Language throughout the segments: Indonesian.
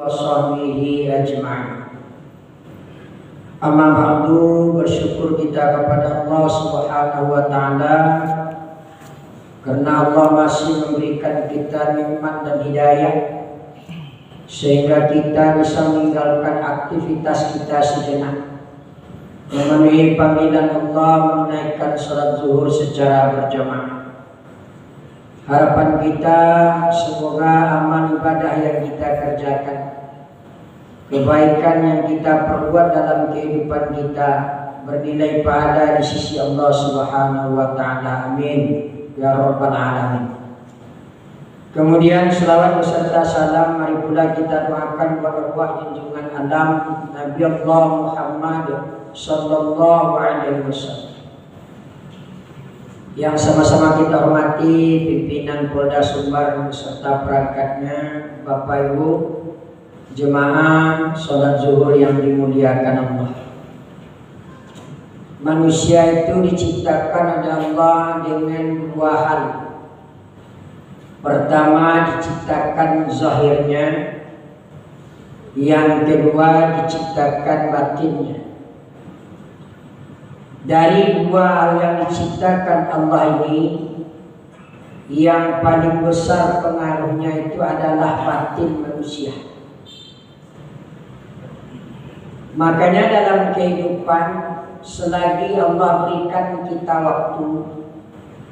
wasahbihi ajma'in. Amma ba'du, bersyukur kita kepada Allah Subhanahu wa taala karena Allah masih memberikan kita nikmat dan hidayah sehingga kita bisa meninggalkan aktivitas kita sejenak, memenuhi panggilan Allah menunaikan salat zuhur secara berjamaah. Harapan kita semoga amal ibadah yang kita kerjakan, kebaikan yang kita perbuat dalam kehidupan kita bernilai pahala di sisi Allah Subhanahu wa taala. Amin ya rabbal alamin. Kemudian selawat beserta salam mari pula kita doakan buat arwah junjungan alam Nabi Allah Muhammad sallallahu alaihi wasallam yang sama-sama kita hormati pimpinan Polda Sumbar beserta perangkatnya, Bapak Ibu jemaah sholat zuhur yang dimuliakan Allah. Manusia itu diciptakan oleh Allah dengan dua hal. Pertama diciptakan zahirnya, yang kedua diciptakan batinnya. Dari dua hal yang diciptakan Allah ini, yang paling besar pengaruhnya itu adalah batin manusia. Makanya dalam kehidupan, selagi Allah berikan kita waktu,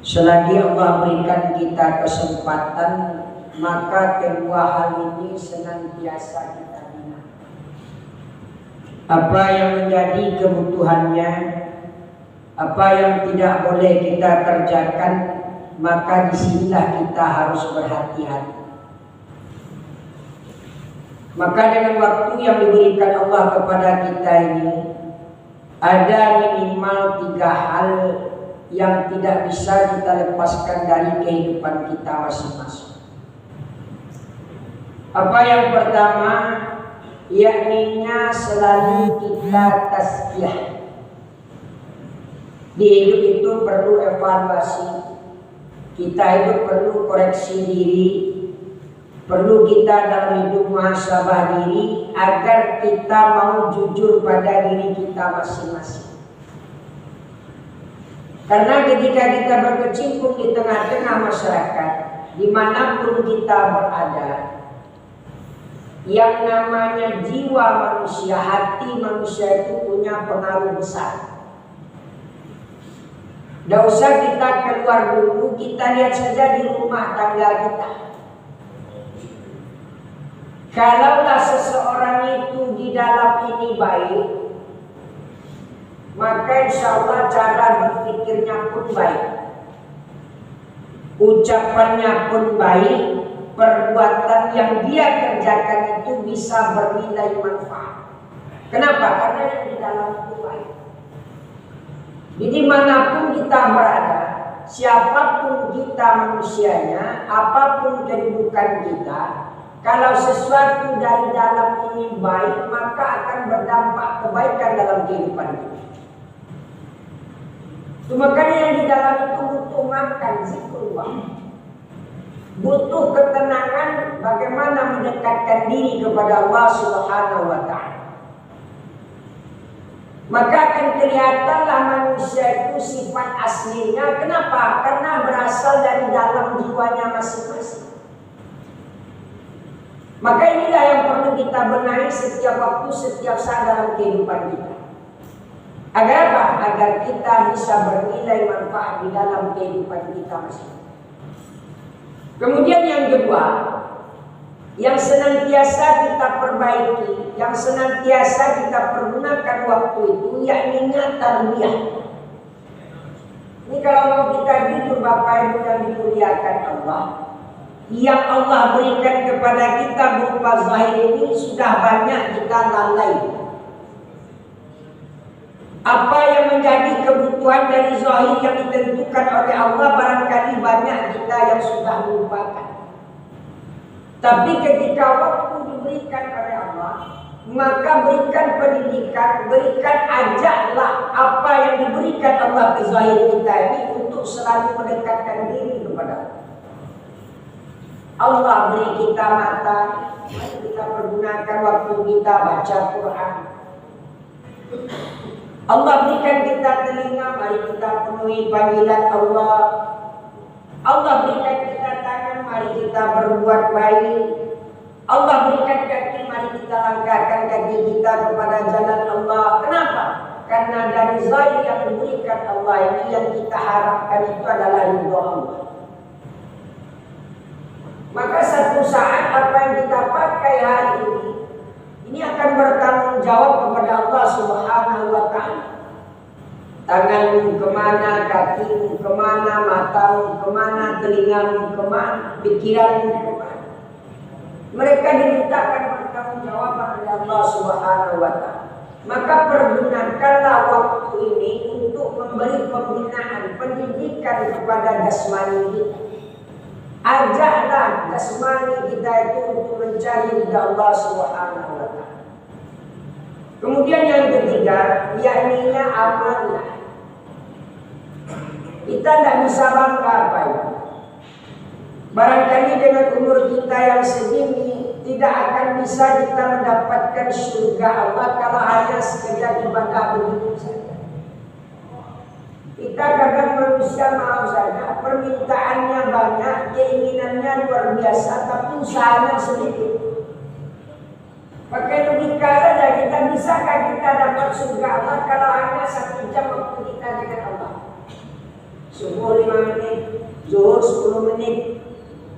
selagi Allah berikan kita kesempatan, maka kedua hal ini senantiasa kita bina. Apa yang menjadi kebutuhannya, apa yang tidak boleh kita kerjakan, maka disinilah kita harus berhati-hati. Maka dengan waktu yang diberikan Allah kepada kita ini, ada minimal 3 hal yang tidak bisa kita lepaskan dari kehidupan kita masing-masing. Apa yang pertama, yakninya selalu kita tazkiyah. Di hidup itu perlu evaluasi, kita hidup perlu koreksi diri, perlu kita dalam hidup muhasabah diri agar kita mau jujur pada diri kita masing-masing. Karena ketika kita berkecimpung di tengah-tengah masyarakat, dimanapun kita berada, yang namanya jiwa manusia, hati manusia itu punya pengaruh besar. Tidak usah kita keluar dulu, kita lihat saja di rumah tangga kita. Kalaulah seseorang itu di dalam ini baik, maka insya Allah cara berpikirnya pun baik, ucapannya pun baik, perbuatan yang dia kerjakan itu bisa bernilai manfaat. Kenapa? Karena yang di dalam itu baik. Jadi manapun kita berada, siapapun kita manusianya, apapun kedudukan kita, kalau sesuatu dari dalam ini baik, maka akan berdampak kebaikan dalam kehidupan kita. Makanya yang di dalam itu butuh makan, zikrullah, butuh ketenangan, bagaimana mendekatkan diri kepada Allah Subhanahu wa taala. Maka akan kelihatanlah manusia itu sifat aslinya. Kenapa? Karena berasal dari dalam jiwanya masing-masing. Maka inilah yang perlu kita benahi setiap waktu, setiap saat dalam kehidupan kita. Agar apa? Agar kita bisa bernilai manfaat di dalam kehidupan kita masing-masing. Kemudian yang kedua, yang senantiasa kita perbaiki, yang senantiasa kita pergunakan waktu itu, yakninya tarbiyah. Ini kalau mau kita jujur Bapak Ibu yang dimuliakan Allah, yang Allah berikan kepada kita berupa zahir ini sudah banyak kita lalai. Apa yang menjadi kebutuhan dari zahir yang ditentukan oleh Allah, barangkali banyak kita yang sudah melupakan. Tapi ketika waktu diberikan oleh Allah, maka berikan pendidikan, berikan ajaklah apa yang diberikan Allah ke zahir kita ini untuk selalu mendekatkan diri kepada Allah. Allah beri kita mata, mari kita pergunakan waktu kita baca Quran. Allah berikan kita telinga, mari kita penuhi panggilan Allah. Allah berikan kita tangan, mari kita berbuat baik. Allah berikan kaki, mari kita langkahkan kaki kita kepada jalan Allah. Kenapa? Karena dari zahir yang diberikan Allah ini yang kita harapkan itu adalah ridho Allah. Maka satu saat apa yang kita pakai hari ini akan bertanggung jawab kepada Allah Subhanahu wa Ta'ala. Tanganmu kemana, kakimu kemana, matamu kemana, telingamu kemana, pikiranmu kemana. Mereka dimintakan bertanggung jawab oleh Allah Subhanahu wa Ta'ala. Maka pergunakanlah waktu ini untuk memberi pembinaan, pendidikan kepada jasmani kita. Ajaklah jasmani kita itu untuk mencari ridha Allah Subhanahu wa Ta'ala. Kemudian yang ketiga, yakninya amanah. Kita tidak bisa bangga apa itu. Barangkali dengan umur kita yang segini tidak akan bisa kita mendapatkan surga Allah kalau hanya sekedar ibadah begitu saja. Kita kadang manusia mau saja, permintaannya banyak, keinginannya luar biasa, tapi usahanya sedikit. Pakai logika saja, kita bisakah kita dapat surga Allah kalau hanya 1 jam waktu kita dengan Allah? Subuh 5 menit, zuhur 10 menit,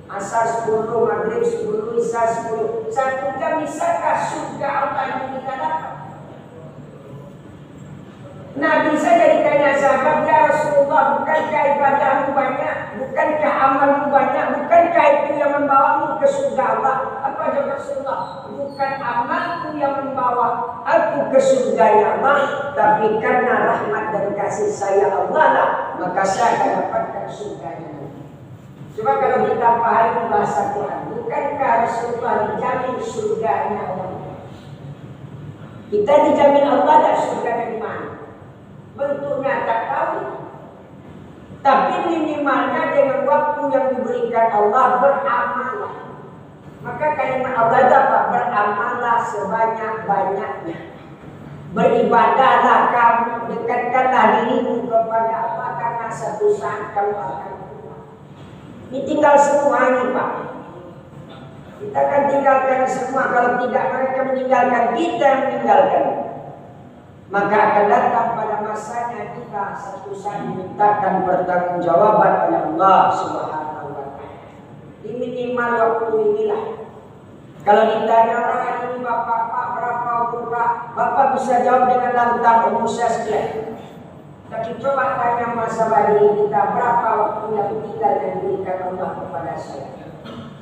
asar 10, maghrib 10, isya 10. 1 jam bisakah surga Allah yang kita dapat? Nabi saja ditanya sahabat, ya Rasulullah, bukankah ibadahmu banyak, bukankah amalmu banyak, bukankah itu yang membawamu ke surga Allah? Apa jawab Rasulullah? Bukan amalku yang membawa aku ke surganya Allah, tapi karena rahmat dan kasih sayang Allah lah, maka saya akan dapatkan surganya. Coba kalau kita pahami bahasa Quran, bukankah Rasulullah dijamin surganya Allah? Kita dijamin Allah dan surganya di mana? Bentuknya tak tahu, tapi minimalnya dengan waktu yang diberikan Allah beramallah. Maka kalimat Allah dapat beramallah sebanyak-banyaknya. Beribadahlah kamu, dekatkanlah dirimu kepada Allah karena satu saat kamu akan keluar. Ini tinggal semua ini Pak. Kita akan tinggalkan semua, kalau tidak mereka meninggalkan, kita yang meninggalkan. Maka akan datang pada masanya kita satu saat dimintakan pertanggungjawaban oleh Allah Subhanahu wa Ta'ala. Di minimal waktu inilah. Kalau ditanya orang ini bapak berapa umur Pak? Bapak bisa jawab dengan lantang, umur saya sekian. Tapi coba tanya masa bagi kita, berapa waktu yang tinggal yang diberikan Allah kepada saya.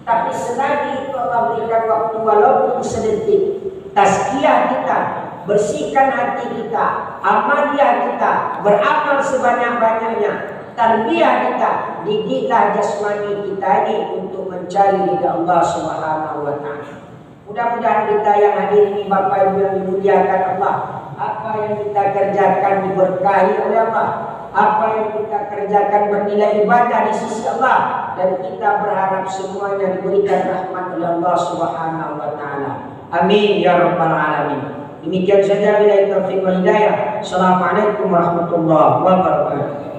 Tapi selagi itu Allah berikan waktu walaupun sedetik, tazkiyah kita, bersihkan hati kita, amaliyah kita, beramal sebanyak-banyaknya, tarbiyah kita, didiklah jasmani kita ini untuk mencari ridha Allah Subhanahu wa Ta'ala. Mudah-mudahan kita yang hadir ini Bapak Ibu yang dimuliakan Allah, apa yang kita kerjakan diberkahi oleh Allah, apa yang kita kerjakan bernilai ibadah di sisi Allah, dan kita berharap semuanya diberikan rahmat oleh Allah Subhanahu wa Ta'ala. Amin ya rabbal alamin. Demikian saja, bila taufiq wal hidayah. Assalamualaikum warahmatullahi wabarakatuh.